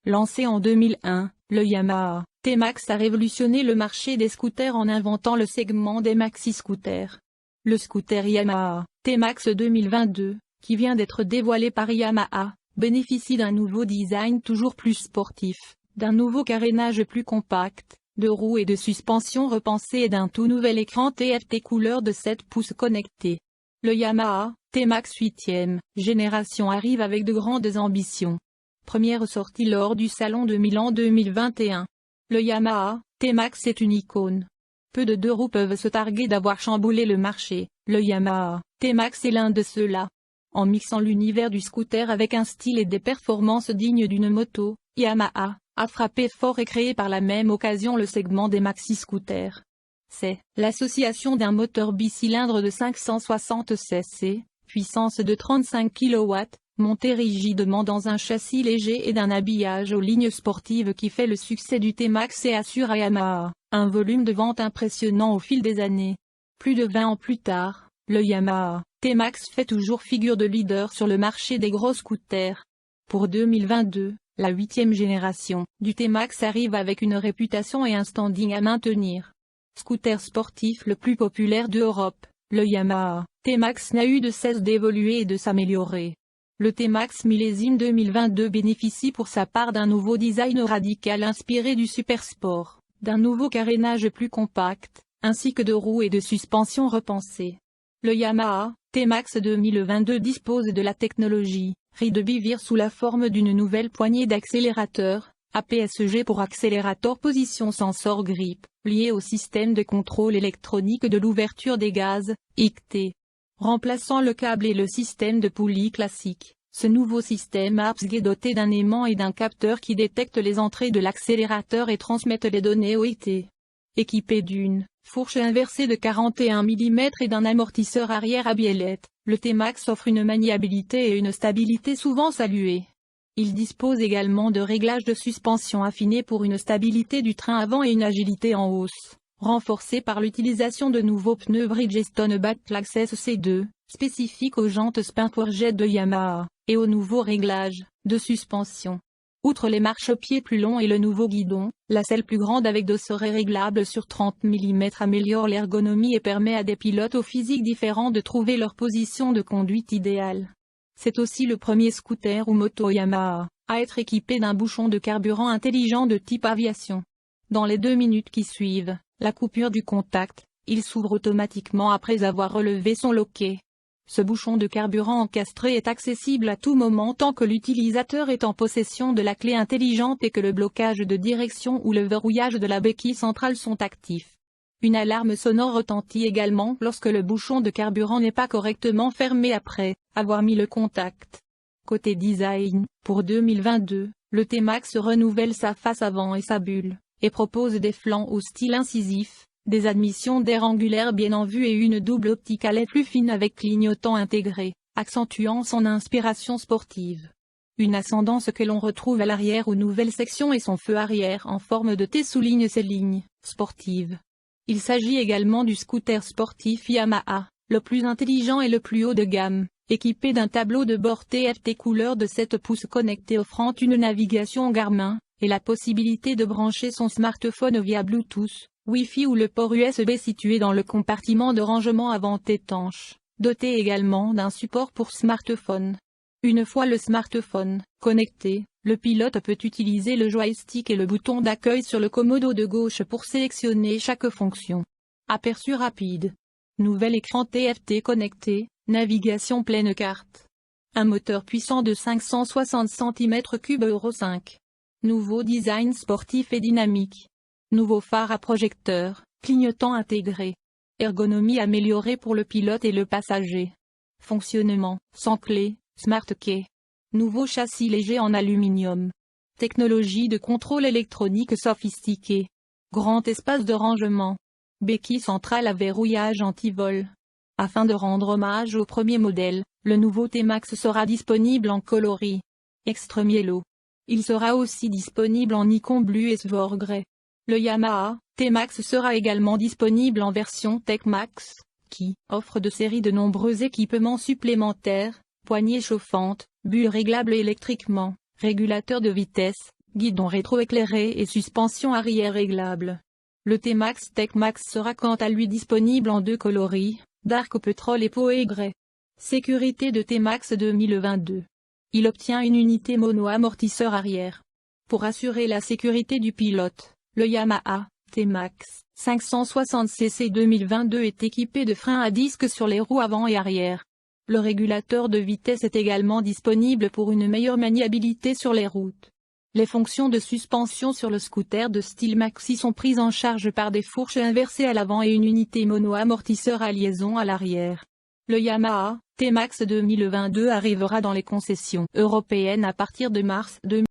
Lancé en 2001, le Yamaha T-Max a révolutionné le marché des scooters en inventant le segment des maxi-scooters. Le scooter Yamaha T-Max 2022, qui vient d'être dévoilé par Yamaha, bénéficie d'un nouveau design toujours plus sportif, d'un nouveau carénage plus compact, de roues et de suspension repensées et d'un tout nouvel écran TFT couleur de 7 pouces connecté. Le Yamaha T-Max 8e génération arrive avec de grandes ambitions. Première sortie lors du Salon de Milan 2021. Le Yamaha T-Max est une icône. Peu de deux roues peuvent se targuer d'avoir chamboulé le marché, le Yamaha T-Max est l'un de ceux-là. En mixant l'univers du scooter avec un style et des performances dignes d'une moto, Yamaha a frappé fort et créé par la même occasion le segment des maxi-scooters. C'est l'association d'un moteur bicylindre de 560 cc, puissance de 35 kW, monté rigidement dans un châssis léger et d'un habillage aux lignes sportives qui fait le succès du T-Max et assure à Yamaha un volume de vente impressionnant au fil des années. Plus de 20 ans plus tard, le Yamaha T-Max fait toujours figure de leader sur le marché des gros scooters. Pour 2022, la 8e génération du T-Max arrive avec une réputation et un standing à maintenir. Scooter sportif le plus populaire d'Europe, le Yamaha T-Max n'a eu de cesse d'évoluer et de s'améliorer. Le T-Max millésime 2022 bénéficie pour sa part d'un nouveau design radical inspiré du supersport, d'un nouveau carénage plus compact, ainsi que de roues et de suspension repensées. Le Yamaha T-Max 2022 dispose de la technologie Ride Beaver sous la forme d'une nouvelle poignée d'accélérateur, APS-G pour accélérateur position sensor grip, lié au système de contrôle électronique de l'ouverture des gaz, ICT. Remplaçant le câble et le système de poulie classique, ce nouveau système APS-G est doté d'un aimant et d'un capteur qui détectent les entrées de l'accélérateur et transmettent les données au ICT. Équipé d'une fourche inversée de 41 mm et d'un amortisseur arrière à biellette, le T-Max offre une maniabilité et une stabilité souvent saluées. Il dispose également de réglages de suspension affinés pour une stabilité du train avant et une agilité en hausse, renforcée par l'utilisation de nouveaux pneus Bridgestone Battlax SC2, spécifiques aux jantes Spinforjet de Yamaha, et aux nouveaux réglages de suspension. Outre les marchepieds plus longs et le nouveau guidon, la selle plus grande avec dosseret réglable sur 30 mm améliore l'ergonomie et permet à des pilotes au physique différent de trouver leur position de conduite idéale. C'est aussi le premier scooter ou moto Yamaha à être équipé d'un bouchon de carburant intelligent de type aviation. Dans les 2 minutes qui suivent la coupure du contact, il s'ouvre automatiquement après avoir relevé son loquet. Ce bouchon de carburant encastré est accessible à tout moment tant que l'utilisateur est en possession de la clé intelligente et que le blocage de direction ou le verrouillage de la béquille centrale sont actifs. Une alarme sonore retentit également lorsque le bouchon de carburant n'est pas correctement fermé après avoir mis le contact. Côté design, pour 2022, le T-Max renouvelle sa face avant et sa bulle, et propose des flancs au style incisif, des admissions d'air angulaires bien en vue et une double optique à lait plus fine avec clignotant intégré, accentuant son inspiration sportive. Une ascendance que l'on retrouve à l'arrière aux nouvelles sections et son feu arrière en forme de T souligne ses lignes sportives. Il s'agit également du scooter sportif Yamaha, le plus intelligent et le plus haut de gamme, équipé d'un tableau de bord TFT couleur de 7 pouces connecté offrant une navigation Garmin, et la possibilité de brancher son smartphone via Bluetooth, Wi-Fi ou le port USB situé dans le compartiment de rangement avant étanche, doté également d'un support pour smartphone. Une fois le smartphone connecté, le pilote peut utiliser le joystick et le bouton d'accueil sur le commodo de gauche pour sélectionner chaque fonction. Aperçu rapide. Nouvel écran TFT connecté, navigation pleine carte. Un moteur puissant de 560 cm3 Euro 5. Nouveau design sportif et dynamique. Nouveau phare à projecteur, clignotant intégré. Ergonomie améliorée pour le pilote et le passager. Fonctionnement, sans clé, Smart Key. Nouveau châssis léger en aluminium. Technologie de contrôle électronique sophistiquée. Grand espace de rangement. Béquille centrale à verrouillage anti-vol. Afin de rendre hommage au premier modèle, le nouveau T-Max sera disponible en coloris Extreme Yellow. Il sera aussi disponible en Icon Blue et Svor Grey. Le Yamaha T-Max sera également disponible en version Tech Max, qui offre de série de nombreux équipements supplémentaires, poignées chauffantes, bulles réglables électriquement, régulateur de vitesse, guidon rétroéclairé et suspension arrière réglable. Le T-Max Tech Max sera quant à lui disponible en 2 coloris, Dark au pétrole et Poe Grey. Sécurité de T-Max 2022. Il obtient une unité mono-amortisseur arrière. Pour assurer la sécurité du pilote, le Yamaha T-Max 560cc 2022 est équipé de freins à disque sur les roues avant et arrière. Le régulateur de vitesse est également disponible pour une meilleure maniabilité sur les routes. Les fonctions de suspension sur le scooter de style maxi sont prises en charge par des fourches inversées à l'avant et une unité mono-amortisseur à liaison à l'arrière. Le Yamaha T-Max 2022 arrivera dans les concessions européennes à partir de mars 2022.